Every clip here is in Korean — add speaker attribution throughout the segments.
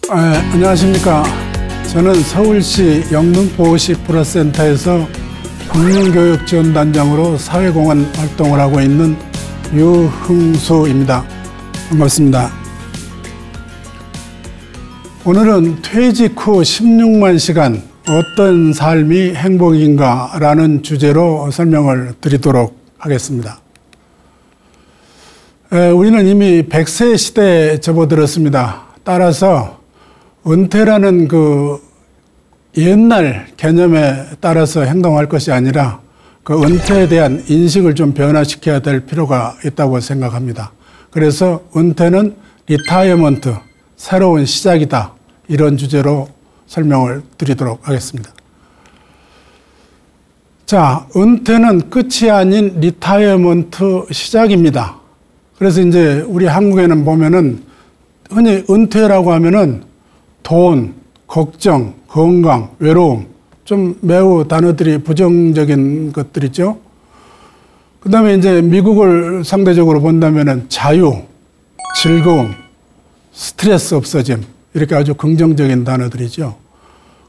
Speaker 1: 안녕하십니까. 저는 서울시 영등포시 플러스센터에서 국민교육지원단장으로 사회공헌 활동을 하고 있는 유흥수입니다. 반갑습니다. 오늘은 퇴직 후 16만 시간 어떤 삶이 행복인가 라는 주제로 설명을 드리도록 하겠습니다. 우리는 이미 100세 시대에 접어들었습니다. 따라서 은퇴라는 그 옛날 개념에 따라서 행동할 것이 아니라 그 은퇴에 대한 인식을 좀 변화시켜야 될 필요가 있다고 생각합니다. 그래서 은퇴는 리타이어먼트, 새로운 시작이다. 이런 주제로 설명을 드리도록 하겠습니다. 자, 은퇴는 끝이 아닌 리타이어먼트 시작입니다. 그래서 이제 우리 한국에는 보면은 흔히 은퇴라고 하면은 돈, 걱정, 건강, 외로움, 좀 매우 단어들이 부정적인 것들이죠. 그 다음에 이제 미국을 상대적으로 본다면은 자유, 즐거움, 스트레스 없어짐, 이렇게 아주 긍정적인 단어들이죠.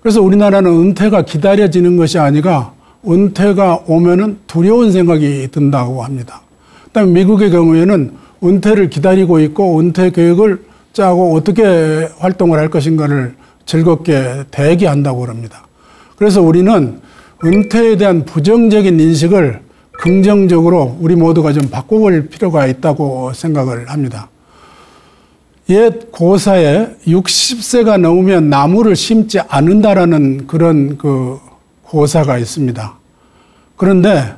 Speaker 1: 그래서 우리나라는 은퇴가 기다려지는 것이 아니라 은퇴가 오면은 두려운 생각이 든다고 합니다. 그 다음에 미국의 경우에는 은퇴를 기다리고 있고 은퇴 계획을 짜고 어떻게 활동을 할 것인가를 즐겁게 대기한다고 합니다. 그래서 우리는 은퇴에 대한 부정적인 인식을 긍정적으로 우리 모두가 좀 바꿔볼 필요가 있다고 생각을 합니다. 옛 고사에 60세가 넘으면 나무를 심지 않는다라는 그런 그 고사가 있습니다. 그런데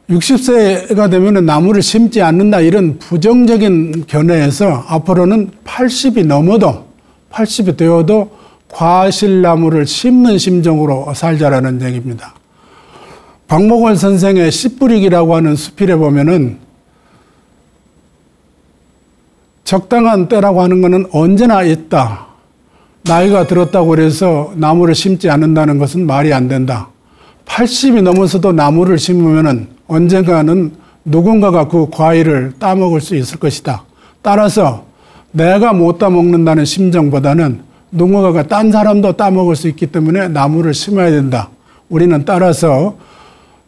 Speaker 1: 60세가 되면 나무를 심지 않는다 이런 부정적인 견해에서 앞으로는 80이 넘어도 80이 되어도 과실나무를 심는 심정으로 살자라는 얘기입니다. 박목월 선생의 씨뿌리기라고 하는 수필에 보면은 적당한 때라고 하는 것은 언제나 있다. 나이가 들었다고 해서 나무를 심지 않는다는 것은 말이 안 된다. 80이 넘어서도 나무를 심으면은 언젠가는 누군가가 그 과일을 따먹을 수 있을 것이다. 따라서 내가 못 따먹는다는 심정보다는 누군가가 딴 사람도 따먹을 수 있기 때문에 나무를 심어야 된다. 우리는 따라서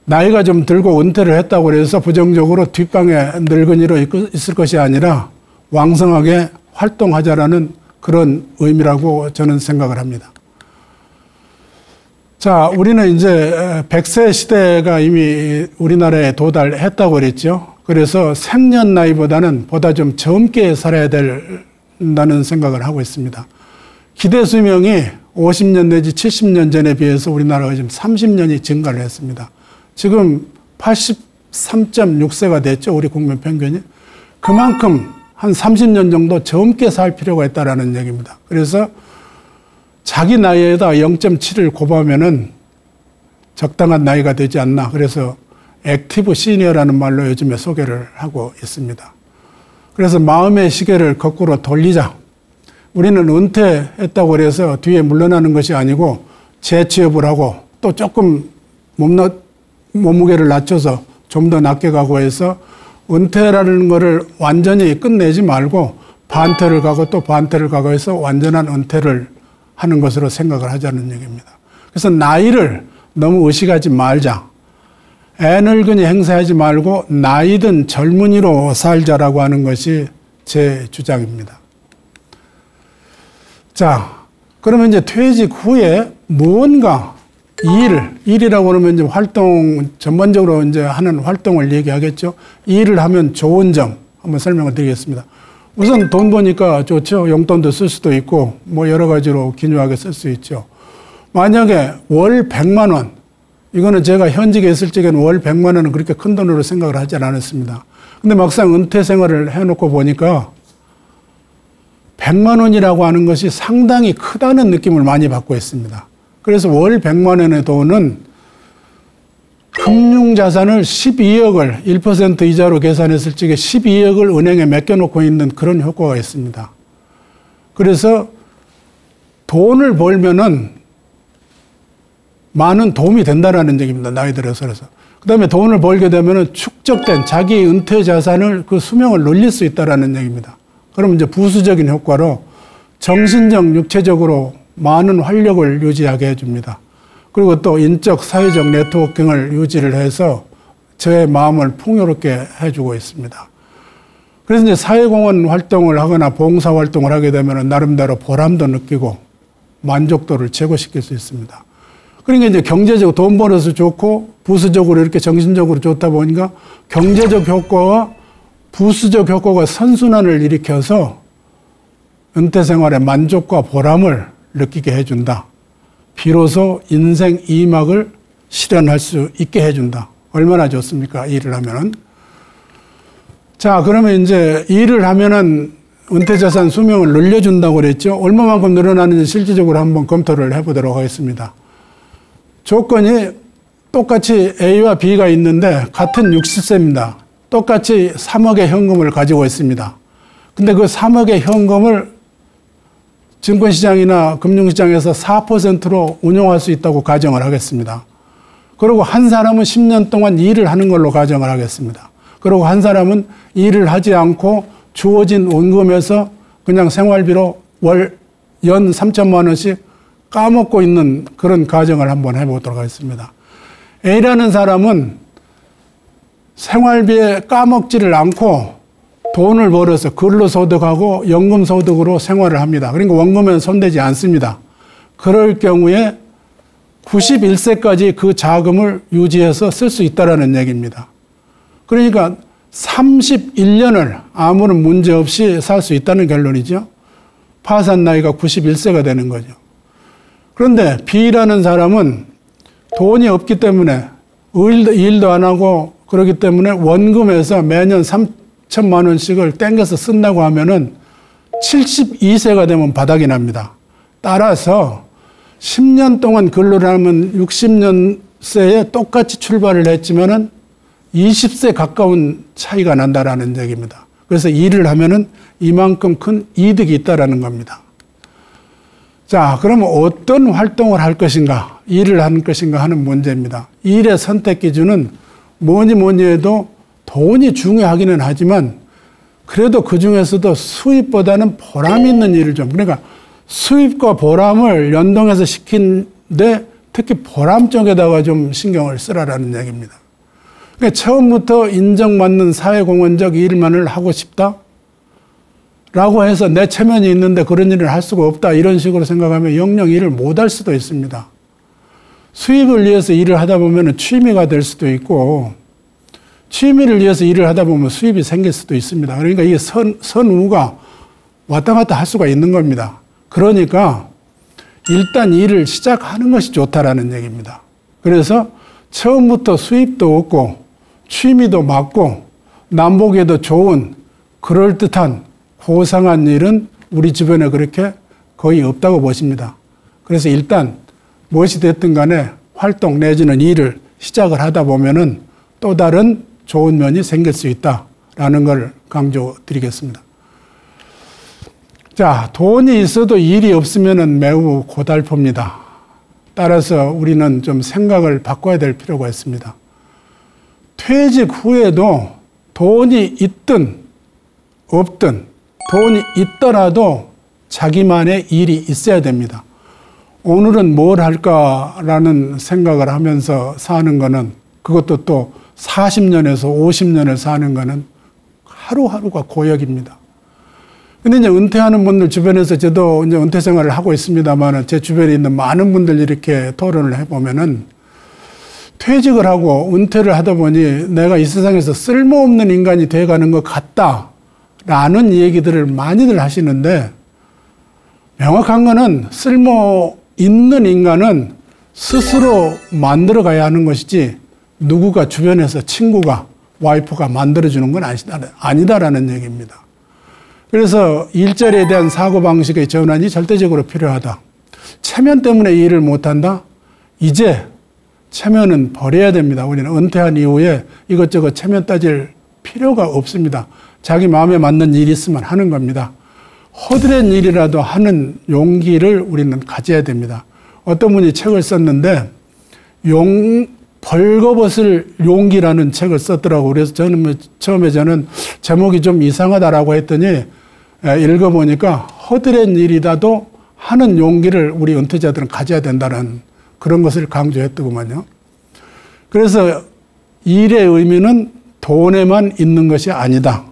Speaker 1: 나이가 좀 들고 은퇴를 했다고 해서 부정적으로 뒷방에 늙은이로 있을 것이 아니라 왕성하게 활동하자라는 그런 의미라고 저는 생각을 합니다. 자, 우리는 이제 100세 시대가 이미 우리나라에 도달했다고 그랬죠. 그래서 생년 나이보다는 보다 좀 젊게 살아야 된다는 생각을 하고 있습니다. 기대 수명이 50년 내지 70년 전에 비해서 우리나라가 지금 30년이 증가를 했습니다. 지금 83.6세가 됐죠. 우리 국민 평균이. 그만큼 한 30년 정도 젊게 살 필요가 있다는 얘기입니다. 그래서 자기 나이에다 0.7을 곱하면은 적당한 나이가 되지 않나. 그래서 액티브 시니어라는 말로 요즘에 소개를 하고 있습니다. 그래서 마음의 시계를 거꾸로 돌리자. 우리는 은퇴했다고 해서 뒤에 물러나는 것이 아니고 재취업을 하고 또 조금 몸무게를 낮춰서 좀 더 낮게 가고 해서 은퇴라는 거를 완전히 끝내지 말고 반퇴를 가고 또 반퇴를 가고 해서 완전한 은퇴를 하는 것으로 생각을 하자는 얘기입니다. 그래서 나이를 너무 의식하지 말자. 애늙은이 행세하지 말고 나이든 젊은이로 살자라고 하는 것이 제 주장입니다. 자, 그러면 이제 퇴직 후에 무언가 일이라고 그러면 이제 활동, 전반적으로 이제 하는 활동을 얘기하겠죠. 일을 하면 좋은 점 한번 설명을 드리겠습니다. 우선 돈 버니까 좋죠. 용돈도 쓸 수도 있고 뭐 여러 가지로 기묘하게 쓸 수 있죠. 만약에 월 100만 원, 이거는 제가 현직에 있을 적에는 월 100만 원은 그렇게 큰 돈으로 생각을 하지 않았습니다. 근데 막상 은퇴 생활을 해놓고 보니까 100만 원이라고 하는 것이 상당히 크다는 느낌을 많이 받고 있습니다. 그래서 월 100만 원의 돈은 금융자산을 12억을 1% 이자로 계산했을 적에 12억을 은행에 맡겨놓고 있는 그런 효과가 있습니다. 그래서 돈을 벌면은 많은 도움이 된다는 얘기입니다. 나이 들어서. 그 다음에 돈을 벌게 되면은 축적된 자기 은퇴 자산을 그 수명을 늘릴 수 있다는 얘기입니다. 그러면 이제 부수적인 효과로 정신적, 육체적으로 많은 활력을 유지하게 해줍니다. 그리고 또 인적, 사회적 네트워킹을 유지를 해서 저의 마음을 풍요롭게 해주고 있습니다. 그래서 이제 사회공헌 활동을 하거나 봉사 활동을 하게 되면 나름대로 보람도 느끼고 만족도를 제고시킬 수 있습니다. 그러니까 이제 경제적으로 돈 벌어서 좋고 부수적으로 이렇게 정신적으로 좋다 보니까 경제적 효과와 부수적 효과가 선순환을 일으켜서 은퇴 생활의 만족과 보람을 느끼게 해준다. 비로소 인생 2막을 실현할 수 있게 해준다. 얼마나 좋습니까? 일을 하면은. 자, 그러면 이제 일을 하면은 은퇴자산 수명을 늘려준다고 그랬죠. 얼마만큼 늘어나는지 실질적으로 한번 검토를 해보도록 하겠습니다. 조건이 똑같이 A와 B가 있는데 같은 60세입니다. 똑같이 3억의 현금을 가지고 있습니다. 근데 그 3억의 현금을 증권시장이나 금융시장에서 4%로 운용할 수 있다고 가정을 하겠습니다. 그리고 한 사람은 10년 동안 일을 하는 걸로 가정을 하겠습니다. 그리고 한 사람은 일을 하지 않고 주어진 원금에서 그냥 생활비로 연 3천만 원씩 까먹고 있는 그런 가정을 한번 해보도록 하겠습니다. A라는 사람은 생활비에 까먹지를 않고 돈을 벌어서 근로소득하고 연금소득으로 생활을 합니다. 그러니까 원금에는 손대지 않습니다. 그럴 경우에 91세까지 그 자금을 유지해서 쓸 수 있다는 얘기입니다. 그러니까 31년을 아무런 문제 없이 살 수 있다는 결론이죠. 파산 나이가 91세가 되는 거죠. 그런데 B라는 사람은 돈이 없기 때문에 일도 안 하고 그렇기 때문에 원금에서 매년 3천만 원씩을 땡겨서 쓴다고 하면은 72세가 되면 바닥이 납니다. 따라서 10년 동안 근로를 하면 60년세에 똑같이 출발을 했지만은 20세 가까운 차이가 난다라는 얘기입니다. 그래서 일을 하면은 이만큼 큰 이득이 있다라는 겁니다. 자, 그러면 어떤 활동을 할 것인가, 일을 하는 것인가 하는 문제입니다. 일의 선택 기준은 뭐니 해도 돈이 중요하기는 하지만 그래도 그 중에서도 수입보다는 보람 있는 일을 좀, 그러니까 수입과 보람을 연동해서 시키는데 특히 보람 쪽에다가 좀 신경을 쓰라라는 얘기입니다. 그러니까 처음부터 인정받는 사회공헌적 일만을 하고 싶다? 라고 해서 내 체면이 있는데 그런 일을 할 수가 없다. 이런 식으로 생각하면 영영 일을 못할 수도 있습니다. 수입을 위해서 일을 하다 보면 취미가 될 수도 있고 취미를 위해서 일을 하다 보면 수입이 생길 수도 있습니다. 그러니까 이게 선우가 왔다 갔다 할 수가 있는 겁니다. 그러니까 일단 일을 시작하는 것이 좋다라는 얘기입니다. 그래서 처음부터 수입도 없고 취미도 맞고 남보기에도 좋은 그럴듯한 고상한 일은 우리 주변에 그렇게 거의 없다고 보십니다. 그래서 일단 무엇이 됐든 간에 활동 내지는 일을 시작을 하다 보면은 또 다른 좋은 면이 생길 수 있다라는 걸 강조드리겠습니다. 자, 돈이 있어도 일이 없으면은 매우 고달픕니다. 따라서 우리는 좀 생각을 바꿔야 될 필요가 있습니다. 퇴직 후에도 돈이 있든 없든 돈이 있더라도 자기만의 일이 있어야 됩니다. 오늘은 뭘 할까라는 생각을 하면서 사는 거는 그것도 또 40년에서 50년을 사는 거는 하루하루가 고역입니다. 근데 이제 은퇴하는 분들 주변에서 저도 이제 은퇴 생활을 하고 있습니다만 제 주변에 있는 많은 분들 이렇게 토론을 해보면은 퇴직을 하고 은퇴를 하다 보니 내가 이 세상에서 쓸모없는 인간이 돼가는 것 같다라는 얘기들을 많이들 하시는데 명확한 거는 쓸모 있는 인간은 스스로 만들어 가야 하는 것이지 누구가 주변에서 친구가 와이프가 만들어주는 건 아니다라는 얘기입니다. 그래서 일자리에 대한 사고방식의 전환이 절대적으로 필요하다. 체면 때문에 일을 못한다? 이제 체면은 버려야 됩니다. 우리는 은퇴한 이후에 이것저것 체면 따질 필요가 없습니다. 자기 마음에 맞는 일이 있으면 하는 겁니다. 허드렛 일이라도 하는 용기를 우리는 가져야 됩니다. 어떤 분이 책을 썼는데 벌거벗을 용기라는 책을 썼더라고요. 그래서 처음에 저는 제목이 좀 이상하다라고 했더니 읽어보니까 허드렛 일이라도 하는 용기를 우리 은퇴자들은 가져야 된다는 그런 것을 강조했더구만요. 그래서 일의 의미는 돈에만 있는 것이 아니다.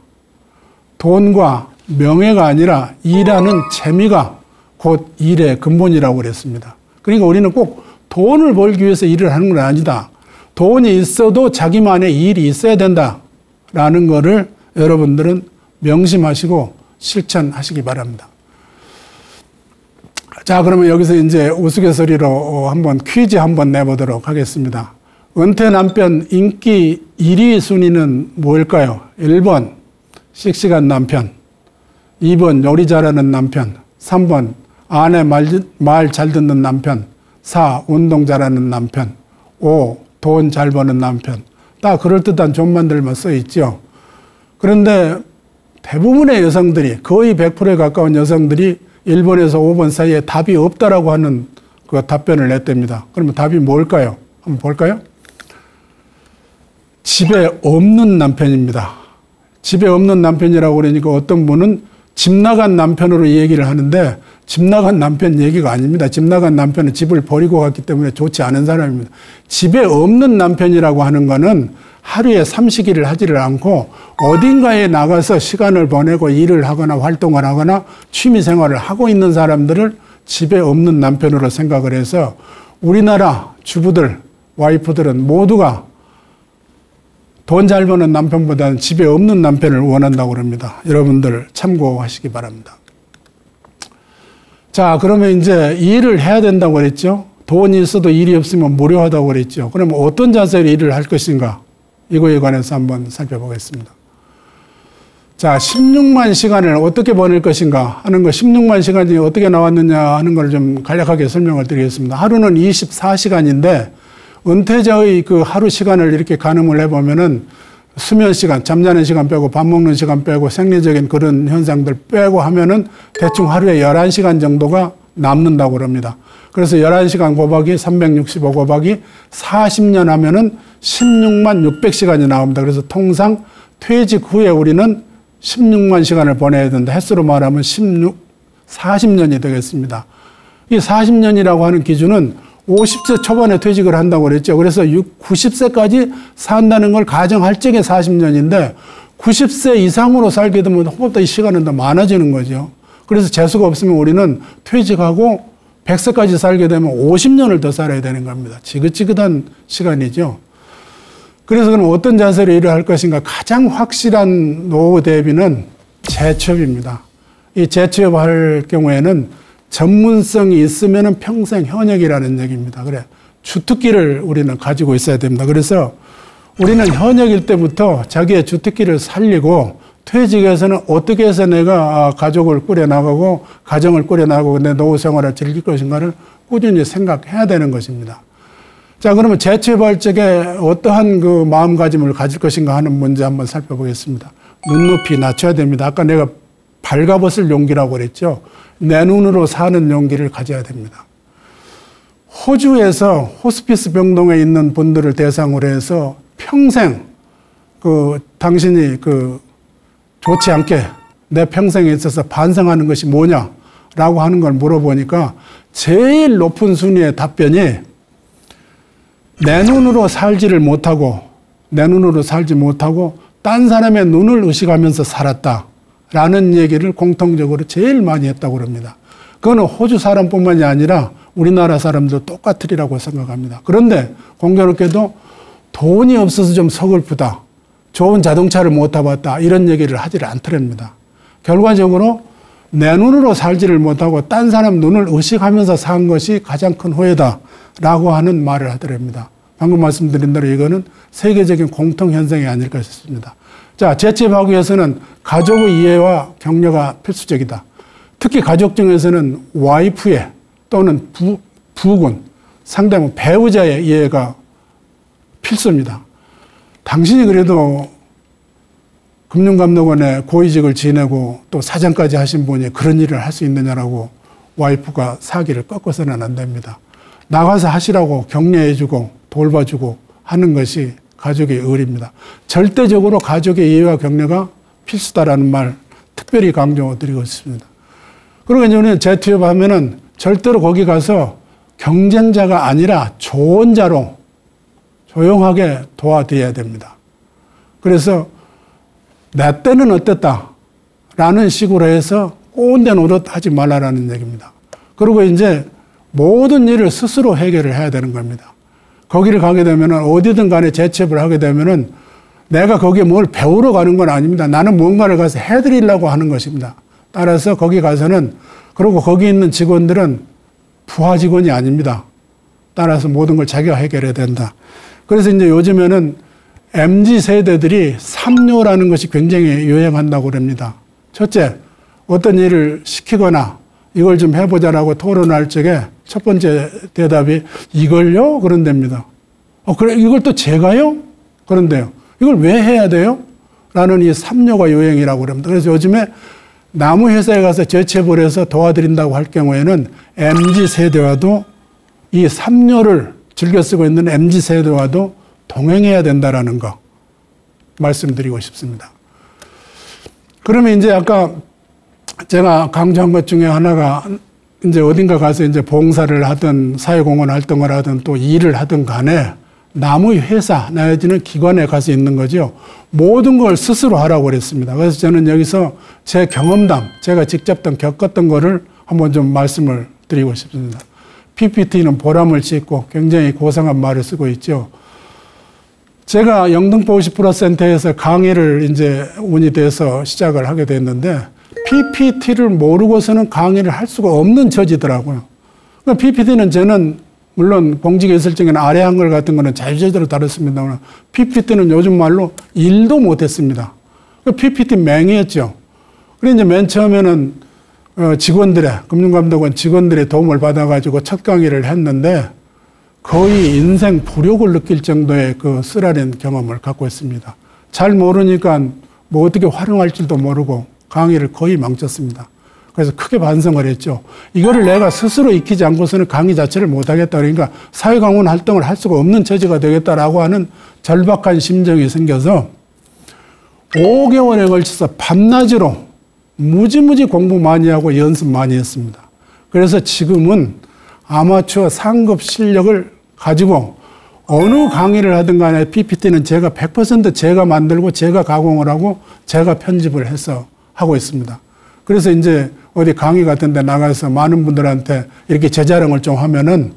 Speaker 1: 돈과 명예가 아니라 일하는 재미가 곧 일의 근본이라고 그랬습니다. 그러니까 우리는 꼭 돈을 벌기 위해서 일을 하는 건 아니다. 돈이 있어도 자기만의 일이 있어야 된다라는 것을 여러분들은 명심하시고 실천하시기 바랍니다. 자, 그러면 여기서 이제 우스갯소리로 한번 퀴즈 한번 내보도록 하겠습니다. 은퇴 남편 인기 1위 순위는 뭘까요? 1번 씩씩한 남편, 2번 요리 잘하는 남편, 3번 아내 말 잘 듣는 남편, 4. 운동 잘하는 남편, 5. 돈 잘 버는 남편. 다 그럴듯한 존만들만 써 있죠. 그런데 대부분의 여성들이, 거의 100%에 가까운 여성들이 1번에서 5번 사이에 답이 없다라고 하는 그 답변을 냈답니다. 그러면 답이 뭘까요? 한번 볼까요? 집에 없는 남편입니다. 집에 없는 남편이라고 그러니까 어떤 분은 집 나간 남편으로 얘기를 하는데 집 나간 남편 얘기가 아닙니다. 집 나간 남편은 집을 버리고 갔기 때문에 좋지 않은 사람입니다. 집에 없는 남편이라고 하는 거는 하루에 삼식일을 하지를 않고 어딘가에 나가서 시간을 보내고 일을 하거나 활동을 하거나 취미 생활을 하고 있는 사람들을 집에 없는 남편으로 생각을 해서 우리나라 주부들, 와이프들은 모두가 돈 잘 버는 남편보다는 집에 없는 남편을 원한다고 합니다. 여러분들 참고하시기 바랍니다. 자, 그러면 이제 일을 해야 된다고 그랬죠. 돈이 있어도 일이 없으면 무료하다고 그랬죠. 그러면 어떤 자세로 일을 할 것인가? 이거에 관해서 한번 살펴보겠습니다. 자, 16만 시간을 어떻게 보낼 것인가 하는 거, 16만 시간이 어떻게 나왔느냐 하는 걸 좀 간략하게 설명을 드리겠습니다. 하루는 24시간인데 은퇴자의 그 하루 시간을 이렇게 가늠을 해보면은 수면 시간, 잠자는 시간 빼고 밥 먹는 시간 빼고 생리적인 그런 현상들 빼고 하면은 대충 하루에 11시간 정도가 남는다고 그럽니다. 그래서 11시간 곱하기 365 곱하기 40년 하면은 16만 600시간이 나옵니다. 그래서 통상 퇴직 후에 우리는 16만 시간을 보내야 된다. 횟수로 말하면 40년이 되겠습니다. 이 40년이라고 하는 기준은 50세 초반에 퇴직을 한다고 그랬죠. 그래서 90세까지 산다는 걸 가정할 적에 40년인데 90세 이상으로 살게 되면 그것보다 이 시간은 더 많아지는 거죠. 그래서 재수가 없으면 우리는 퇴직하고 100세까지 살게 되면 50년을 더 살아야 되는 겁니다. 지긋지긋한 시간이죠. 그래서 그럼 어떤 자세로 일을 할 것인가? 가장 확실한 노후 대비는 재취업입니다. 이 재취업할 경우에는 전문성이 있으면 평생 현역이라는 얘기입니다. 그래, 주특기를 우리는 가지고 있어야 됩니다. 그래서 우리는 현역일 때부터 자기의 주특기를 살리고 퇴직해서는 어떻게 해서 내가 가족을 꾸려나가고 가정을 꾸려나가고 내 노후 생활을 즐길 것인가를 꾸준히 생각해야 되는 것입니다. 자, 그러면 재취업할 적에 어떠한 그 마음가짐을 가질 것인가 하는 문제 한번 살펴보겠습니다. 눈높이 낮춰야 됩니다. 아까 내가 발가벗을 용기라고 그랬죠. 내 눈으로 사는 용기를 가져야 됩니다. 호주에서 호스피스 병동에 있는 분들을 대상으로 해서 평생 당신이 좋지 않게 내 평생에 있어서 반성하는 것이 뭐냐라고 하는 걸 물어보니까 제일 높은 순위의 답변이 내 눈으로 살지 못하고 딴 사람의 눈을 의식하면서 살았다. 라는 얘기를 공통적으로 제일 많이 했다고 합니다. 그거는 호주 사람뿐만이 아니라 우리나라 사람도 똑같으리라고 생각합니다. 그런데 공교롭게도 돈이 없어서 좀 서글프다. 좋은 자동차를 못 타봤다. 이런 얘기를 하지를 않더랍니다. 결과적으로 내 눈으로 살지를 못하고 딴 사람 눈을 의식하면서 산 것이 가장 큰 후회다. 라고 하는 말을 하더랍니다. 방금 말씀드린 대로 이거는 세계적인 공통현상이 아닐까 싶습니다. 자, 재취업하기 위해서는 가족의 이해와 격려가 필수적이다. 특히 가족 중에서는 와이프의 또는 부군, 상대방 배우자의 이해가 필수입니다. 당신이 그래도 금융감독원에 고위직을 지내고 또 사장까지 하신 분이 그런 일을 할 수 있느냐라고 와이프가 사기를 꺾어서는 안 됩니다. 나가서 하시라고 격려해주고 돌봐주고 하는 것이 가족의 의리입니다. 절대적으로 가족의 이해와 격려가 필수다라는 말 특별히 강조드리고 있습니다. 그리고 이제 우리는 재취업하면은 절대로 거기 가서 경쟁자가 아니라 조언자로 조용하게 도와드려야 됩니다. 그래서 내 때는 어땠다 라는 식으로 해서 꼰대 노릇 하지 말라라는 얘기입니다. 그리고 이제 모든 일을 스스로 해결을 해야 되는 겁니다. 거기를 가게 되면은 어디든 간에 재취업을 하게 되면은 내가 거기에 뭘 배우러 가는 건 아닙니다. 나는 뭔가를 가서 해드리려고 하는 것입니다. 따라서 거기 가서는, 그리고 거기 있는 직원들은 부하 직원이 아닙니다. 따라서 모든 걸 자기가 해결해야 된다. 그래서 이제 요즘에는 MZ 세대들이 3요라는 것이 굉장히 유행한다고 그럽니다. 첫째, 어떤 일을 시키거나 이걸 좀 해보자라고 토론할 적에 첫 번째 대답이 이걸요? 그런답니다. 그래, 이걸 또 제가요? 그런데요. 이걸 왜 해야 돼요? 라는 이 3요가 유행이라고 그럽니다. 그래서 요즘에 나무 회사에 가서 재취업을 해서 도와드린다고 할 경우에는 MZ 세대와도 이 3요를 즐겨 쓰고 있는 MZ 세대와도 동행해야 된다라는 거 말씀드리고 싶습니다. 그러면 이제 아까 제가 강조한 것 중에 하나가 이제 어딘가 가서 이제 봉사를 하든 사회공헌 활동을 하든 또 일을 하든 간에 나무 회사 내지는 기관에 가서 있는 거죠. 모든 걸 스스로 하라고 그랬습니다. 그래서 저는 여기서 제 경험담, 제가 직접 겪었던 거를 한번 좀 말씀을 드리고 싶습니다. PPT는 보람을 싣고 굉장히 고상한 말을 쓰고 있죠. 제가 영등포 50% 센터에서 강의를 이제 운이 돼서 시작을 하게 됐는데 PPT를 모르고서는 강의를 할 수가 없는 처지더라고요. PPT는 저는 물론 공직에 있을 적에는 아래 한글 같은 거는 자유자재로 다뤘습니다만 PPT는 요즘 말로 일도 못했습니다. PPT 맹이었죠. 그래서 이제 맨 처음에는 금융감독원 직원들의 도움을 받아가지고 첫 강의를 했는데 거의 인생 불욕을 느낄 정도의 그 쓰라린 경험을 갖고 있습니다. 잘 모르니까 뭐 어떻게 활용할 줄도 모르고 강의를 거의 망쳤습니다. 그래서 크게 반성을 했죠. 이거를 내가 스스로 익히지 않고서는 강의 자체를 못하겠다. 그러니까 사회강원 활동을 할 수가 없는 처지가 되겠다라고 하는 절박한 심정이 생겨서 5개월에 걸쳐서 밤낮으로 무지무지 공부 많이 하고 연습 많이 했습니다. 그래서 지금은 아마추어 상급 실력을 가지고 어느 강의를 하든 간에 PPT는 제가 100% 제가 만들고 제가 가공을 하고 제가 편집을 해서 하고 있습니다. 그래서 이제 어디 강의 같은 데 나가서 많은 분들한테 이렇게 제 자랑을 좀 하면은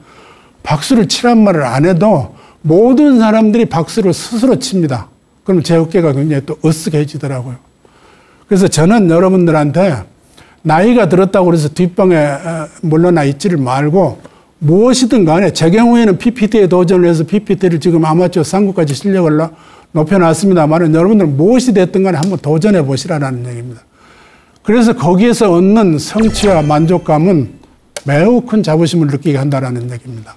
Speaker 1: 박수를 치란 말을 안 해도 모든 사람들이 박수를 스스로 칩니다. 그럼 제 어깨가 굉장히 또 으쓱해지더라고요. 그래서 저는 여러분들한테 나이가 들었다고 해서 뒷방에 물러나 있지를 말고 무엇이든 간에 제 경우에는 PPT에 도전을 해서 PPT를 지금 아마추어 상급까지 실력을 높여놨습니다만 여러분들은 무엇이 됐든 간에 한번 도전해 보시라는 얘기입니다. 그래서 거기에서 얻는 성취와 만족감은 매우 큰 자부심을 느끼게 한다는 얘기입니다.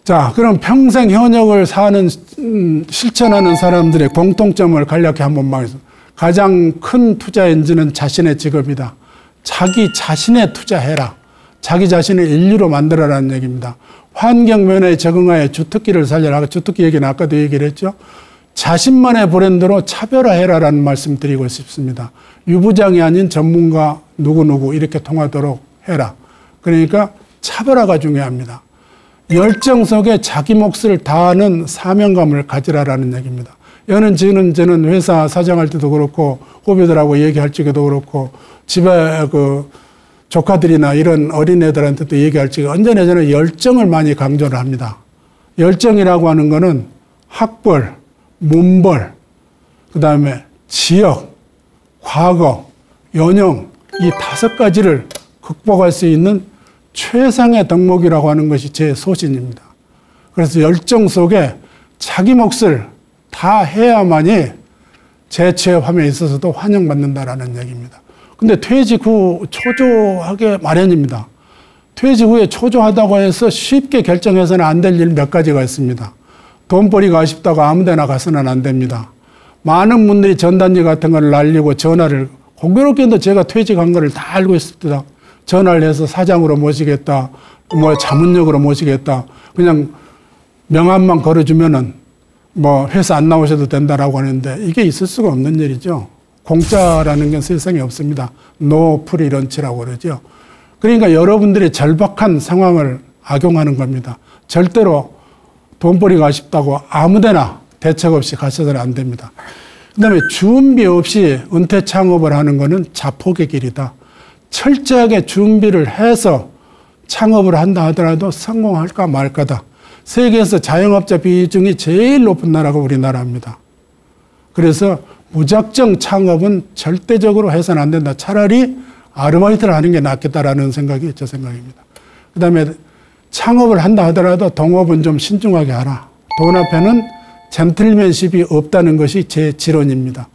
Speaker 1: 자, 그럼 평생 현역을 사는, 실천하는 사람들의 공통점을 간략히 한번 말해서 가장 큰 투자 엔진은 자신의 직업이다. 자기 자신에 투자해라. 자기 자신을 인류로 만들어라는 얘기입니다. 환경 변화에 적응하여 주특기를 살려라. 주특기 얘기는 아까도 얘기를 했죠. 자신만의 브랜드로 차별화해라라는 말씀 드리고 싶습니다. 유부장이 아닌 전문가 누구누구 이렇게 통하도록 해라. 그러니까 차별화가 중요합니다. 열정 속에 자기 몫을 다하는 사명감을 가지라라는 얘기입니다. 저는 회사 사장할 때도 그렇고 후배들하고 얘기할 적에도 그렇고 집에 조카들이나 이런 어린애들한테도 얘기할 적에 언제나 저는 열정을 많이 강조를 합니다. 열정이라고 하는 거는 학벌, 문벌, 그 다음에 지역, 과거, 연영 이 5가지를 극복할 수 있는 최상의 덕목이라고 하는 것이 제 소신입니다. 그래서 열정 속에 자기 몫을 다 해야만이 재취업함에 있어서도 환영받는다라는 얘기입니다. 근데 퇴직 후 초조하게 마련입니다. 퇴직 후에 초조하다고 해서 쉽게 결정해서는 안 될 일 몇 가지가 있습니다. 돈벌이가 아쉽다고 아무 데나 가서는 안 됩니다. 많은 분들이 전단지 같은 걸 날리고 전화를, 공교롭게도 제가 퇴직한 거를 다 알고 있습니다. 전화를 해서 사장으로 모시겠다, 자문역으로 모시겠다, 그냥 명함만 걸어주면은 회사 안 나오셔도 된다라고 하는데 이게 있을 수가 없는 일이죠. 공짜라는 건 세상에 없습니다. 노 프리 런치라고 그러죠. 그러니까 여러분들이 절박한 상황을 악용하는 겁니다. 절대로 돈벌이가 아쉽다고 아무데나 대책 없이 가셔서는 안 됩니다. 그 다음에 준비 없이 은퇴 창업을 하는 것은 자폭의 길이다. 철저하게 준비를 해서 창업을 한다 하더라도 성공할까 말까다. 세계에서 자영업자 비중이 제일 높은 나라가 우리나라입니다. 그래서 무작정 창업은 절대적으로 해서는 안 된다. 차라리 아르바이트를 하는 게 낫겠다라는 생각이 제 생각입니다. 그 다음에 창업을 한다 하더라도 동업은 좀 신중하게 하라. 돈 앞에는 젠틀맨십이 없다는 것이 제 지론입니다.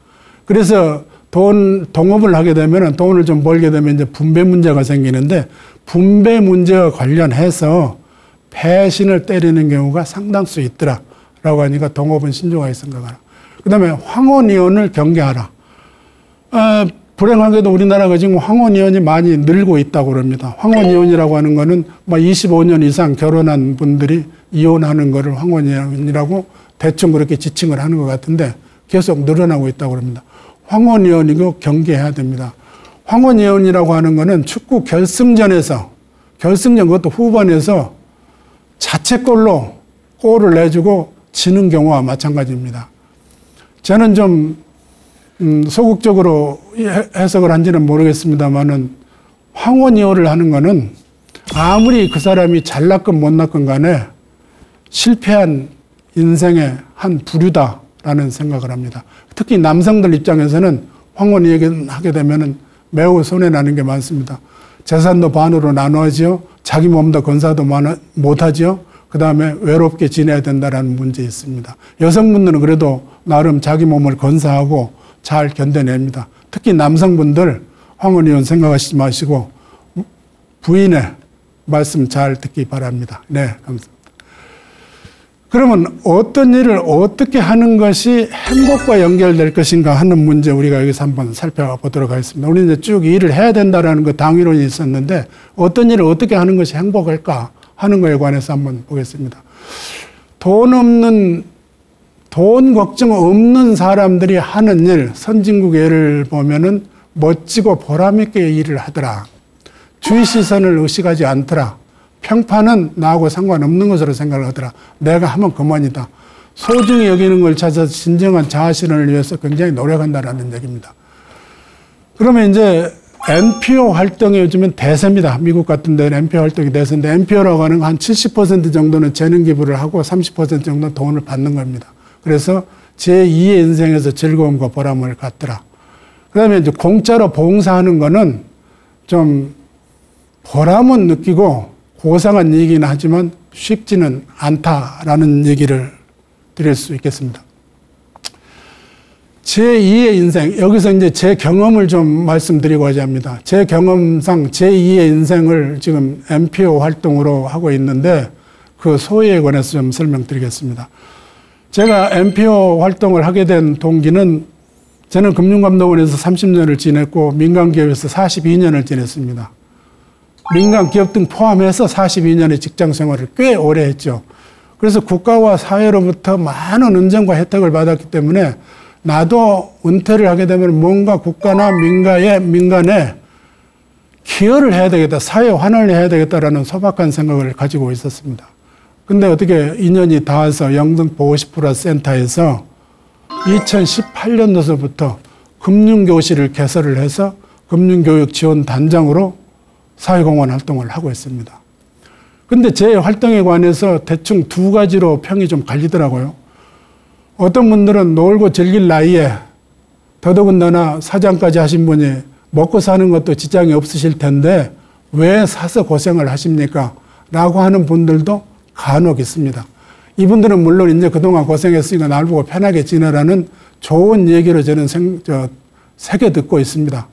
Speaker 1: 그래서 동업을 하게 되면 돈을 좀 벌게 되면 이제 분배 문제가 생기는데 분배 문제와 관련해서 배신을 때리는 경우가 상당수 있더라라고 하니까 동업은 신중하게 생각하라. 그 다음에 황혼이혼을 경계하라. 불행하게도 우리나라가 지금 황혼이혼이 많이 늘고 있다고 그럽니다. 황혼이혼이라고 하는 거는 25년 이상 결혼한 분들이 이혼하는 거를 황혼이혼이라고 대충 그렇게 지칭을 하는 것 같은데 계속 늘어나고 있다고 그럽니다. 황혼이혼이고 경계해야 됩니다. 황혼이혼이라고 하는 거는 축구 결승전 그것도 후반에서 자책골로 골을 내주고 지는 경우와 마찬가지입니다. 저는 좀 소극적으로 해석을 한지는 모르겠습니다만은 황혼이혼을 하는 거는 아무리 그 사람이 잘났건 못났건 간에 실패한 인생의 한 부류다라는 생각을 합니다. 특히 남성들 입장에서는 황혼이혼을 하게 되면은 매우 손해나는 게 많습니다. 재산도 반으로 나눠지요. 자기 몸도 건사도 못하지요. 그 다음에 외롭게 지내야 된다는 문제 있습니다. 여성분들은 그래도 나름 자기 몸을 건사하고 잘 견뎌냅니다. 특히 남성분들 황혼이혼 생각하시지 마시고 부인의 말씀 잘 듣기 바랍니다. 네, 감사합니다. 그러면 어떤 일을 어떻게 하는 것이 행복과 연결될 것인가 하는 문제 우리가 여기서 한번 살펴보도록 하겠습니다. 우리는 이제 쭉 일을 해야 된다는 그 당위론이 있었는데 어떤 일을 어떻게 하는 것이 행복할까 하는 것에 관해서 한번 보겠습니다. 돈 걱정 없는 사람들이 하는 일, 선진국 예를 보면은 멋지고 보람있게 일을 하더라. 주위 시선을 의식하지 않더라. 평판은 나하고 상관없는 것으로 생각을 하더라. 내가 하면 그만이다. 소중히 여기는 걸 찾아서 진정한 자아실현을 위해서 굉장히 노력한다는 얘기입니다. 그러면 이제 NPO 활동이 요즘은 대세입니다. 미국 같은 데는 NPO 활동이 대세인데 NPO라고 하는 한 70% 정도는 재능 기부를 하고 30% 정도는 돈을 받는 겁니다. 그래서 제2의 인생에서 즐거움과 보람을 갖더라. 그 다음에 이제 공짜로 봉사하는 거는 좀 보람은 느끼고 고상한 얘기는 하지만 쉽지는 않다라는 얘기를 드릴 수 있겠습니다. 제2의 인생, 여기서 이제 제 경험을 좀 말씀드리고자 합니다. 제 경험상 제2의 인생을 지금 NPO 활동으로 하고 있는데 그 소회에 관해서 좀 설명드리겠습니다. 제가 NPO 활동을 하게 된 동기는 저는 금융감독원에서 30년을 지냈고 민간기업에서 42년을 지냈습니다. 민간기업 등 포함해서 42년의 직장생활을 꽤 오래 했죠. 그래서 국가와 사회로부터 많은 은전과 혜택을 받았기 때문에 나도 은퇴를 하게 되면 뭔가 국가나 민간에 기여를 해야 되겠다, 사회 환원을 해야 되겠다라는 소박한 생각을 가지고 있었습니다. 근데 어떻게 인연이 닿아서 영등포50+센터에서 2018년도서부터 금융교실을 개설을 해서 금융교육지원단장으로 사회공헌 활동을 하고 있습니다. 근데 제 활동에 관해서 대충 두 가지로 평이 좀 갈리더라고요. 어떤 분들은 놀고 즐길 나이에 더더군다나 사장까지 하신 분이 먹고 사는 것도 지장이 없으실 텐데 왜 사서 고생을 하십니까? 라고 하는 분들도 간혹 있습니다. 이분들은 물론 이제 그동안 고생했으니까 날 보고 편하게 지내라는 좋은 얘기를 저는 새겨 듣고 있습니다.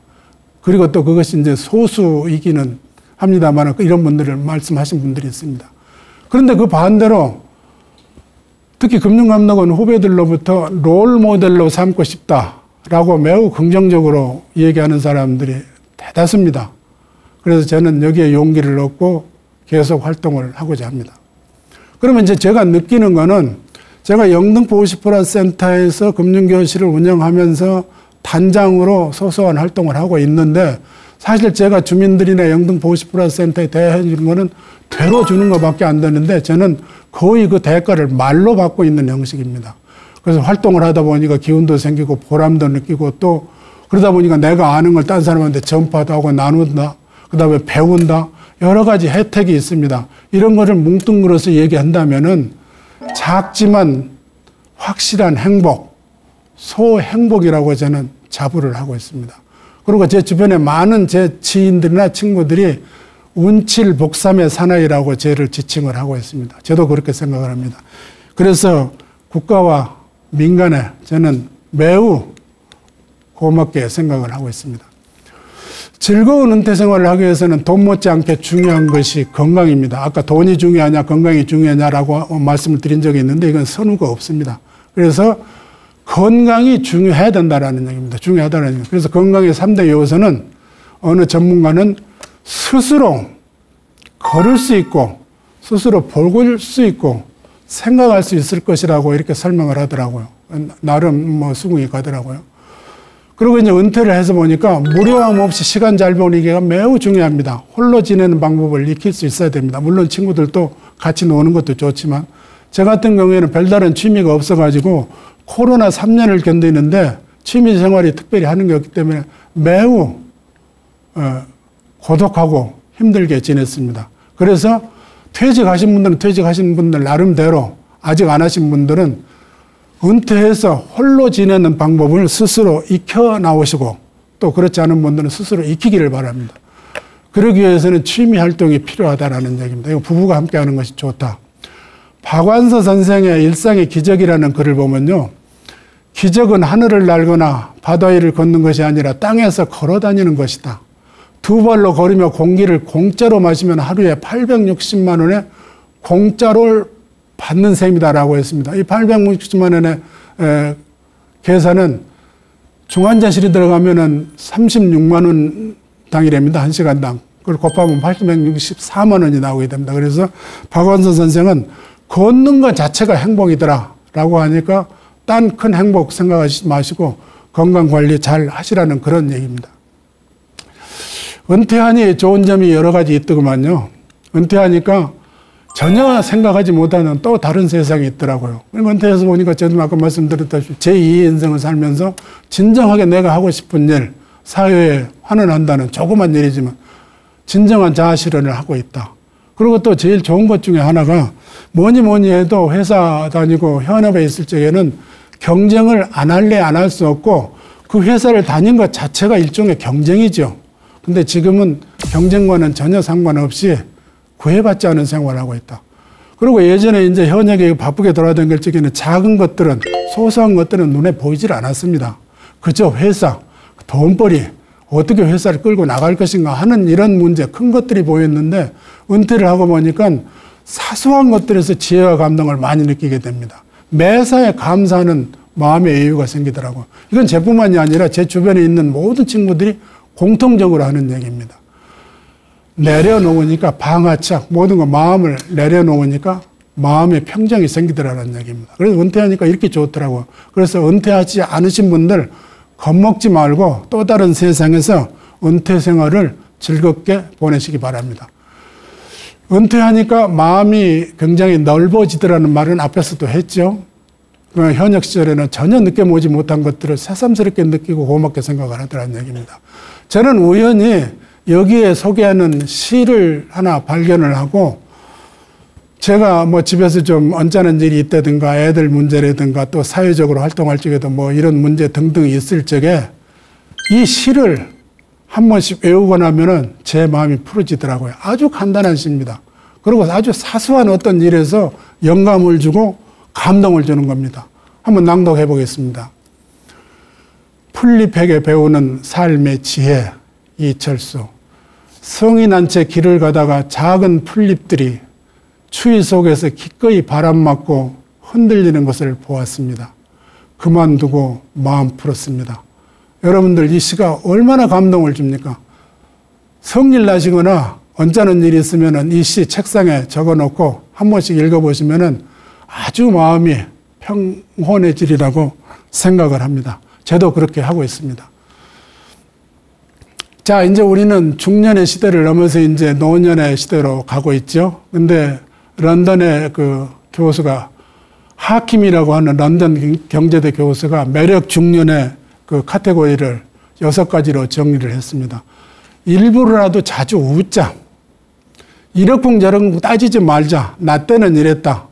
Speaker 1: 그리고 또 그것이 이제 소수이기는 합니다만 이런 분들을 말씀하신 분들이 있습니다. 그런데 그 반대로 특히 금융감독원 후배들로부터 롤 모델로 삼고 싶다라고 매우 긍정적으로 얘기하는 사람들이 대다수입니다. 그래서 저는 여기에 용기를 얻고 계속 활동을 하고자 합니다. 그러면 이제 제가 느끼는 거는 제가 영등포50+센터에서 금융교실을 운영하면서 단장으로 소소한 활동을 하고 있는데 사실 제가 주민들이나 영등포시플러스센터에 대해 주는 거는 되로 주는 것밖에 안 되는데 저는 거의 그 대가를 말로 받고 있는 형식입니다. 그래서 활동을 하다 보니까 기운도 생기고 보람도 느끼고 또 그러다 보니까 내가 아는 걸 딴 사람한테 전파도 하고 나눈다. 그 다음에 배운다. 여러 가지 혜택이 있습니다. 이런 거를 뭉뚱그려서 얘기한다면은 작지만 확실한 행복, 소행복이라고 저는 자부를 하고 있습니다. 그리고 제 주변에 많은 제 지인들이나 친구들이 운칠복삼의 사나이라고 저를 지칭을 하고 있습니다. 저도 그렇게 생각을 합니다. 그래서 국가와 민간에 저는 매우 고맙게 생각을 하고 있습니다. 즐거운 은퇴 생활을 하기 위해서는 돈 못지않게 중요한 것이 건강입니다. 아까 돈이 중요하냐 건강이 중요하냐라고 말씀을 드린 적이 있는데 이건 선후가 없습니다. 그래서 건강이 중요해야 된다는 얘기입니다. 중요하다는 얘기입니다. 그래서 건강의 3대 요소는 어느 전문가는 스스로 걸을 수 있고 스스로 볼 수 있고 생각할 수 있을 것이라고 이렇게 설명을 하더라고요. 나름 뭐 수긍이 가더라고요. 그리고 이제 은퇴를 해서 보니까 무료함 없이 시간 잘 보내기가 매우 중요합니다. 홀로 지내는 방법을 익힐 수 있어야 됩니다. 물론 친구들도 같이 노는 것도 좋지만 저 같은 경우에는 별다른 취미가 없어가지고 코로나 3년을 견디는데 취미 생활이 특별히 하는 게 없기 때문에 매우 고독하고 힘들게 지냈습니다. 그래서 퇴직하신 분들은 퇴직하신 분들 나름대로 아직 안 하신 분들은 은퇴해서 홀로 지내는 방법을 스스로 익혀 나오시고 또 그렇지 않은 분들은 스스로 익히기를 바랍니다. 그러기 위해서는 취미 활동이 필요하다는 얘기입니다. 이거 부부가 함께 하는 것이 좋다. 박완서 선생의 일상의 기적이라는 글을 보면요. 기적은 하늘을 날거나 바다 위를 걷는 것이 아니라 땅에서 걸어 다니는 것이다. 두 발로 걸으며 공기를 공짜로 마시면 하루에 860만 원의 공짜로 받는 셈이다라고 했습니다. 이 860만 원의 계산은 중환자실에 들어가면은 36만 원 당이랍니다. 1시간당. 그걸 곱하면 864만 원이 나오게 됩니다. 그래서 박완서 선생은 걷는 것 자체가 행복이더라라고 하니까 딴 큰 행복 생각하지 마시고 건강관리 잘 하시라는 그런 얘기입니다. 은퇴하니 좋은 점이 여러 가지 있더구만요. 은퇴하니까 전혀 생각하지 못하는 또 다른 세상이 있더라고요. 은퇴해서 보니까 저도 아까 말씀드렸다시피 제2의 인생을 살면서 진정하게 내가 하고 싶은 일, 사회에 환원한다는 조그만 일이지만 진정한 자아 실현을 하고 있다. 그리고 또 제일 좋은 것 중에 하나가 뭐니 해도 회사 다니고 현업에 있을 적에는 경쟁을 안 할래 안 할 수 없고 그 회사를 다닌 것 자체가 일종의 경쟁이죠. 근데 지금은 경쟁과는 전혀 상관없이 구애받지 않은 생활을 하고 있다. 그리고 예전에 이제 현역에 바쁘게 돌아다닐 적에는 작은 것들은, 소소한 것들은 눈에 보이질 않았습니다. 그저 회사, 돈벌이, 어떻게 회사를 끌고 나갈 것인가 하는 이런 문제, 큰 것들이 보였는데 은퇴를 하고 보니까 사소한 것들에서 지혜와 감동을 많이 느끼게 됩니다. 매사에 감사하는 마음의 여유가 생기더라고요. 이건 저뿐만이 아니라 제 주변에 있는 모든 친구들이 공통적으로 하는 얘기입니다. 내려놓으니까 방아착, 모든 거 마음을 내려놓으니까 마음의 평정이 생기더라는 얘기입니다. 그래서 은퇴하니까 이렇게 좋더라고요. 그래서 은퇴하지 않으신 분들 겁먹지 말고 또 다른 세상에서 은퇴 생활을 즐겁게 보내시기 바랍니다. 은퇴하니까 마음이 굉장히 넓어지더라는 말은 앞에서도 했죠. 현역 시절에는 전혀 느껴보지 못한 것들을 새삼스럽게 느끼고 고맙게 생각을 하더라는 얘기입니다. 저는 우연히 여기에 소개하는 시를 하나 발견을 하고 제가 뭐 집에서 좀 언짢은 일이 있다든가 애들 문제라든가 또 사회적으로 활동할 적에도 뭐 이런 문제 등등 있을 적에 이 시를 한 번씩 외우고 나면은 제 마음이 풀어지더라고요. 아주 간단한 시입니다. 그리고 아주 사소한 어떤 일에서 영감을 주고 감동을 주는 겁니다. 한번 낭독해 보겠습니다. 풀잎에게 배우는 삶의 지혜, 이철수. 성이 난 채 길을 가다가 작은 풀잎들이 추위 속에서 기꺼이 바람 맞고 흔들리는 것을 보았습니다. 그만두고 마음 풀었습니다. 여러분들 이 시가 얼마나 감동을 줍니까? 성일 나시거나 언짢은 일이 있으면 이 시 책상에 적어놓고 한 번씩 읽어보시면 아주 마음이 평온해지리라고 생각을 합니다. 저도 그렇게 하고 있습니다. 자, 이제 우리는 중년의 시대를 넘어서 이제 노년의 시대로 가고 있죠. 근데 런던의 그 교수가 하킴이라고 하는 런던 경제대 교수가 매력 중년의 그 카테고리를 6가지로 정리를 했습니다. 일부러라도 자주 웃자. 이러쿵저러쿵 따지지 말자. 나 때는 이랬다.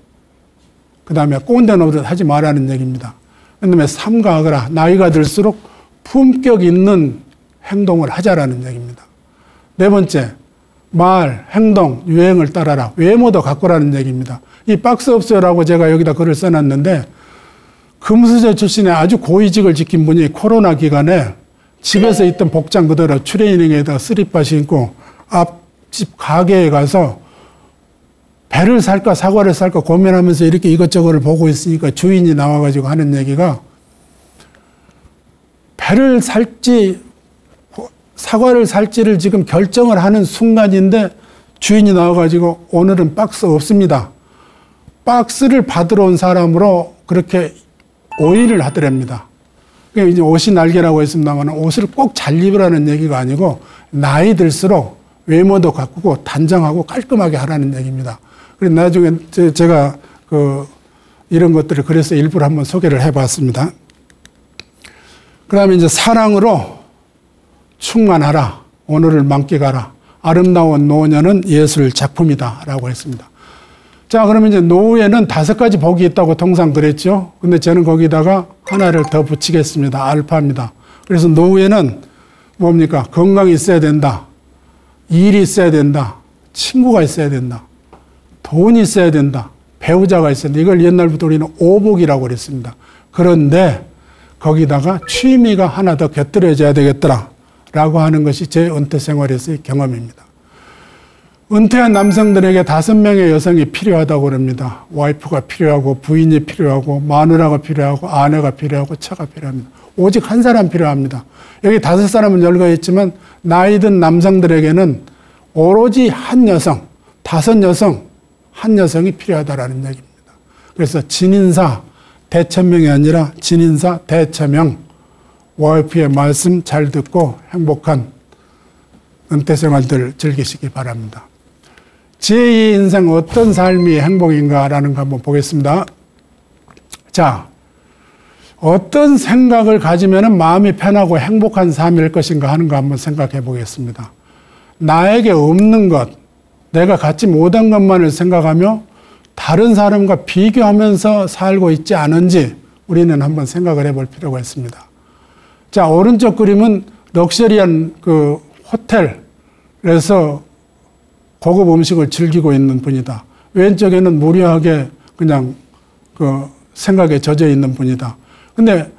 Speaker 1: 그 다음에 꼰대 노릇 하지 말라는 얘기입니다. 그 다음에 삼가하거라. 나이가 들수록 품격 있는 행동을 하자라는 얘기입니다. 네 번째, 말, 행동, 유행을 따라라. 외모도 가꾸라는 얘기입니다. 이 박스 없어요라고 제가 여기다 글을 써놨는데 금수저 출신의 아주 고위직을 지킨 분이 코로나 기간에 집에서 있던 복장 그대로 트레이닝에다 쓰리빠 신고 앞집 가게에 가서 배를 살까 사과를 살까 고민하면서 이렇게 이것저것을 보고 있으니까 주인이 나와가지고 하는 얘기가 배를 살지 사과를 살지를 지금 결정을 하는 순간인데 주인이 나와가지고 오늘은 박스 없습니다. 박스를 받으러 온 사람으로 그렇게 오인을 하더랍니다. 이제 옷이 날개라고 했습니다만 옷을 꼭 잘 입으라는 얘기가 아니고 나이 들수록 외모도 가꾸고 단정하고 깔끔하게 하라는 얘기입니다. 그래서 나중에 제가 이런 것들을 그래서 일부러 한번 소개를 해봤습니다. 그 다음에 이제 사랑으로 충만하라. 오늘을 만끽하라. 아름다운 노년은 예술 작품이다. 라고 했습니다. 자, 그러면 이제 노후에는 5가지 복이 있다고 통상 그랬죠. 근데 저는 거기다가 하나를 더 붙이겠습니다. 알파입니다. 그래서 노후에는 뭡니까? 건강이 있어야 된다. 일이 있어야 된다. 친구가 있어야 된다. 돈이 있어야 된다. 배우자가 있어야 된다. 이걸 옛날부터 우리는 오복이라고 그랬습니다. 그런데 거기다가 취미가 하나 더 곁들여져야 되겠더라. 라고 하는 것이 제 은퇴 생활에서의 경험입니다. 은퇴한 남성들에게 5명의 여성이 필요하다고 그럽니다. 와이프가 필요하고 부인이 필요하고 마누라가 필요하고 아내가 필요하고 차가 필요합니다. 오직 한 사람 필요합니다. 여기 5사람은 열거 있지만 나이 든 남성들에게는 오로지 한 여성, 5여성, 한 여성이 필요하다라는 얘기입니다. 그래서 진인사, 대천명이 아니라 진인사, 대처명. 와이프의 말씀 잘 듣고 행복한 은퇴 생활들 즐기시기 바랍니다. 제2의 인생 어떤 삶이 행복인가라는 거 한번 보겠습니다. 자, 어떤 생각을 가지면 마음이 편하고 행복한 삶일 것인가 하는 거 한번 생각해 보겠습니다. 나에게 없는 것, 내가 갖지 못한 것만을 생각하며 다른 사람과 비교하면서 살고 있지 않은지 우리는 한번 생각을 해볼 필요가 있습니다. 자, 오른쪽 그림은 럭셔리한 호텔에서 고급 음식을 즐기고 있는 분이다. 왼쪽에는 무료하게 그냥 생각에 젖어 있는 분이다. 근데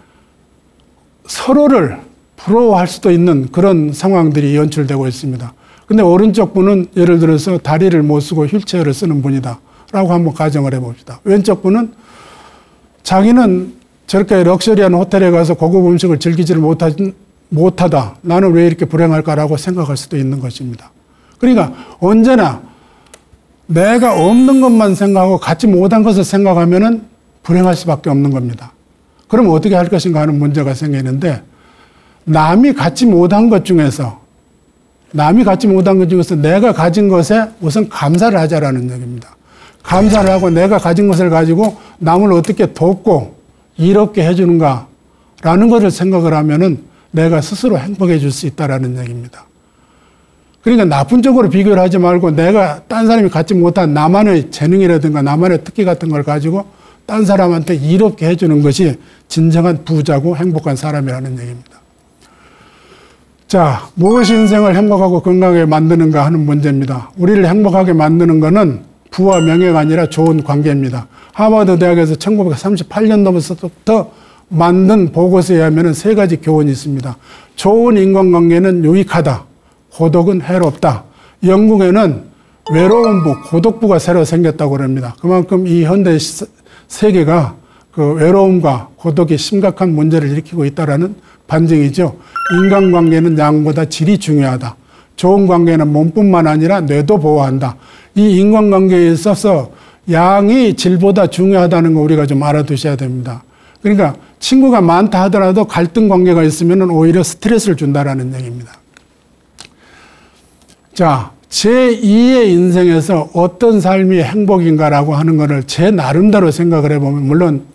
Speaker 1: 서로를 부러워할 수도 있는 그런 상황들이 연출되고 있습니다. 근데 오른쪽 분은 예를 들어서 다리를 못 쓰고 휠체어를 쓰는 분이다. 라고 한번 가정을 해봅시다. 왼쪽 분은 자기는 저렇게 럭셔리한 호텔에 가서 고급 음식을 즐기지를 못하다. 나는 왜 이렇게 불행할까라고 생각할 수도 있는 것입니다. 그러니까 언제나 내가 없는 것만 생각하고 갖지 못한 것을 생각하면은 불행할 수밖에 없는 겁니다. 그럼 어떻게 할 것인가 하는 문제가 생기는데 남이 갖지 못한 것 중에서 내가 가진 것에 우선 감사를 하자라는 얘기입니다. 감사를 하고 내가 가진 것을 가지고 남을 어떻게 돕고 이롭게 해주는가라는 것을 생각을 하면은 내가 스스로 행복해질 수 있다라는 얘기입니다. 그러니까 나쁜 쪽으로 비교를 하지 말고 내가 딴 사람이 갖지 못한 나만의 재능이라든가 나만의 특기 같은 걸 가지고 딴 사람한테 이롭게 해주는 것이 진정한 부자고 행복한 사람이라는 얘기입니다. 자, 무엇이 인생을 행복하고 건강하게 만드는가 하는 문제입니다. 우리를 행복하게 만드는 것은 부와 명예가 아니라 좋은 관계입니다. 하버드 대학에서 1938년도부터 만든 보고서에 의하면 3가지 교훈이 있습니다. 좋은 인간관계는 유익하다. 고독은 해롭다. 영국에는 외로움부, 고독부가 새로 생겼다고 합니다. 그만큼 이 현대 세계가 외로움과 고독이 심각한 문제를 일으키고 있다는 반증이죠. 인간관계는 양보다 질이 중요하다. 좋은 관계는 몸뿐만 아니라 뇌도 보호한다. 이 인간관계에 있어서 양이 질보다 중요하다는 거 우리가 좀 알아두셔야 됩니다. 그러니까 친구가 많다 하더라도 갈등 관계가 있으면 오히려 스트레스를 준다라는 얘기입니다. 자, 제2의 인생에서 어떤 삶이 행복인가라고 하는 것을 제 나름대로 생각을 해보면, 물론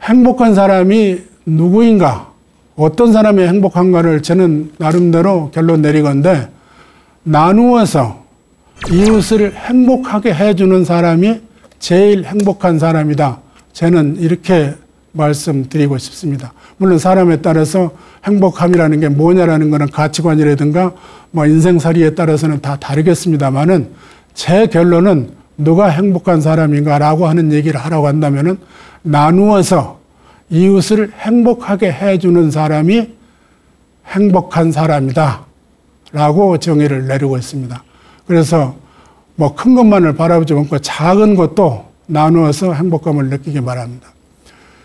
Speaker 1: 행복한 사람이 누구인가, 어떤 사람이 행복한가를 저는 나름대로 결론 내리건데, 나누어서 이웃을 행복하게 해주는 사람이 제일 행복한 사람이다. 저는 이렇게 말씀드리고 싶습니다. 물론 사람에 따라서 행복함이라는 게 뭐냐라는 것은 가치관이라든가 뭐 인생살이에 따라서는 다 다르겠습니다만은, 제 결론은 누가 행복한 사람인가라고 하는 얘기를 하라고 한다면은 나누어서 이웃을 행복하게 해주는 사람이 행복한 사람이다 라고 정의를 내리고 있습니다. 그래서 뭐 큰 것만을 바라보지 않고 작은 것도 나누어서 행복감을 느끼기 바랍니다.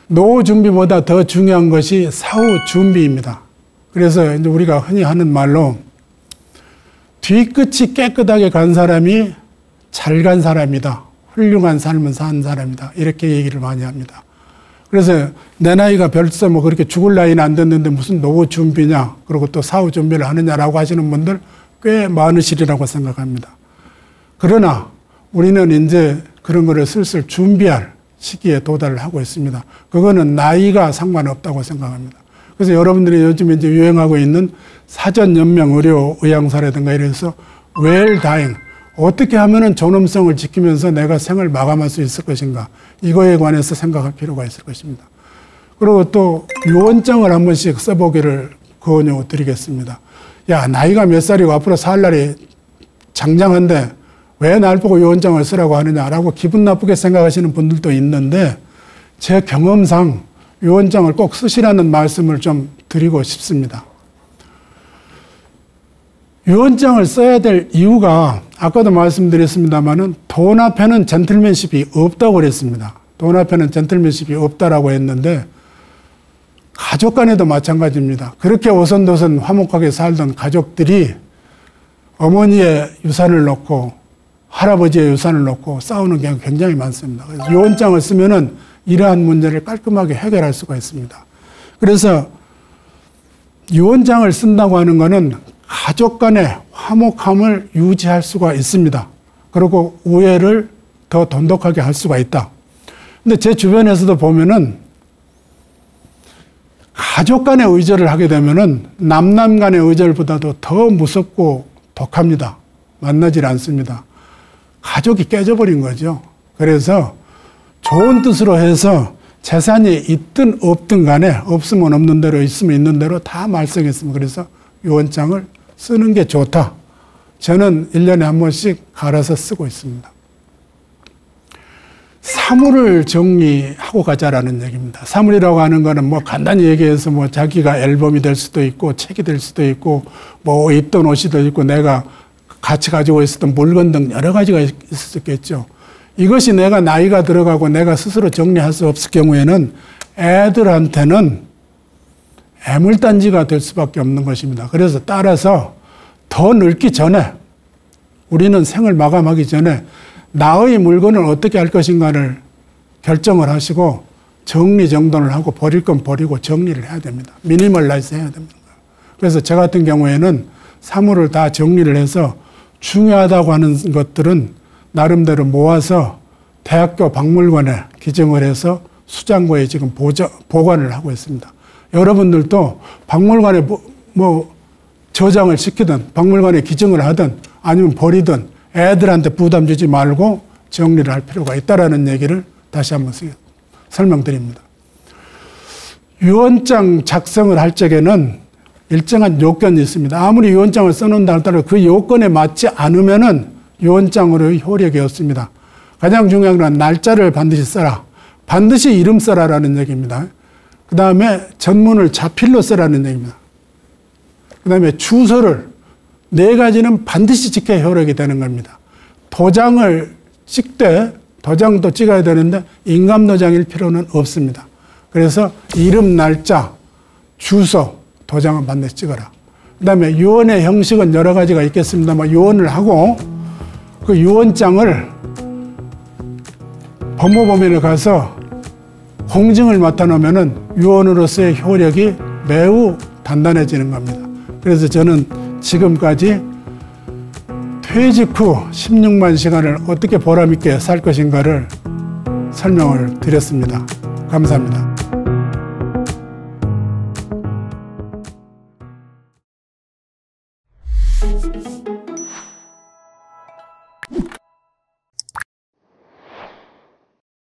Speaker 1: 노후 준비보다 더 중요한 것이 사후 준비입니다. 그래서 이제 우리가 흔히 하는 말로 뒤끝이 깨끗하게 간 사람이 잘 간 사람이다. 훌륭한 삶을 산 사람이다. 이렇게 얘기를 많이 합니다. 그래서 내 나이가 벌써 뭐 그렇게 죽을 나이는 안 됐는데 무슨 노후 준비냐, 그리고 또 사후 준비를 하느냐라고 하시는 분들 꽤 많으시리라고 생각합니다. 그러나 우리는 이제 그런 거를 슬슬 준비할 시기에 도달을 하고 있습니다. 그거는 나이가 상관없다고 생각합니다. 그래서 여러분들이 요즘 이제 유행하고 있는 사전 연명 의료 의향사라든가 이래서 웰다잉, 어떻게 하면은 존엄성을 지키면서 내가 생을 마감할 수 있을 것인가, 이거에 관해서 생각할 필요가 있을 것입니다. 그리고 또 유언장을 한 번씩 써보기를 권유드리겠습니다. 야, 나이가 몇 살이고 앞으로 살 날이 장장한데 왜 날 보고 유언장을 쓰라고 하느냐라고 기분 나쁘게 생각하시는 분들도 있는데, 제 경험상 유언장을 꼭 쓰시라는 말씀을 좀 드리고 싶습니다. 유언장을 써야 될 이유가 아까도 말씀드렸습니다만은 돈 앞에는 젠틀맨십이 없다고 그랬습니다. 돈 앞에는 젠틀맨십이 없다라고 했는데, 가족 간에도 마찬가지입니다. 그렇게 오손도손 화목하게 살던 가족들이 어머니의 유산을 놓고 할아버지의 유산을 놓고 싸우는 경우가 굉장히 많습니다. 그래서 유언장을 쓰면은 이러한 문제를 깔끔하게 해결할 수가 있습니다. 그래서 유언장을 쓴다고 하는 것은 가족 간의 화목함을 유지할 수가 있습니다. 그리고 우애를 더 돈독하게 할 수가 있다. 근데 제 주변에서도 보면은 가족 간의 의절을 하게 되면은 남남 간의 의절보다도 더 무섭고 독합니다. 만나질 않습니다. 가족이 깨져버린 거죠. 그래서 좋은 뜻으로 해서 재산이 있든 없든 간에 없으면 없는 대로 있으면 있는 대로 다 말썽했습니다. 그래서 유언장을 쓰는 게 좋다. 저는 1년에 한 번씩 갈아서 쓰고 있습니다. 사물을 정리하고 가자라는 얘기입니다. 사물이라고 하는 거는 뭐 간단히 얘기해서 뭐 자기가 앨범이 될 수도 있고 책이 될 수도 있고 뭐 입던 옷이 될 수도 있고 내가 같이 가지고 있었던 물건 등 여러 가지가 있을 수 있겠죠. 이것이 내가 나이가 들어가고 내가 스스로 정리할 수 없을 경우에는 애들한테는 애물단지가 될 수밖에 없는 것입니다. 그래서 따라서 더 늙기 전에, 우리는 생을 마감하기 전에 나의 물건을 어떻게 할 것인가를 결정을 하시고 정리정돈을 하고 버릴 건 버리고 정리를 해야 됩니다. 미니멀라이즈 해야 됩니다. 그래서 저 같은 경우에는 사물을 다 정리를 해서 중요하다고 하는 것들은 나름대로 모아서 대학교 박물관에 기증을 해서 수장고에 지금 보관을 하고 있습니다. 여러분들도 박물관에 뭐 저장을 시키든 박물관에 기증을 하든 아니면 버리든 애들한테 부담 주지 말고 정리를 할 필요가 있다는 얘기를 다시 한번 설명드립니다. 유언장 작성을 할 적에는 일정한 요건이 있습니다. 아무리 유언장을 써놓는다 할지라도 그 요건에 맞지 않으면은 유언장으로의 효력이 없습니다. 가장 중요한 건 날짜를 반드시 써라. 반드시 이름 써라라는 얘기입니다. 그 다음에 전문을 자필로 써라는 얘기입니다. 그 다음에 주소를 4가지는 반드시 지켜야 효력이 되는 겁니다. 도장을 찍되 도장도 찍어야 되는데 인감도장일 필요는 없습니다. 그래서 이름, 날짜, 주소, 도장은 반드시 찍어라. 그 다음에 유언의 형식은 여러 가지가 있겠습니다만 유언을 하고 그 유언장을 법무법인에 가서 공증을 맡아놓으면은 위원으로서의 효력이 매우 단단해지는 겁니다. 그래서 저는 지금까지 퇴직 후 16만 시간을 어떻게 보람있게 살 것인가를 설명을 드렸습니다. 감사합니다.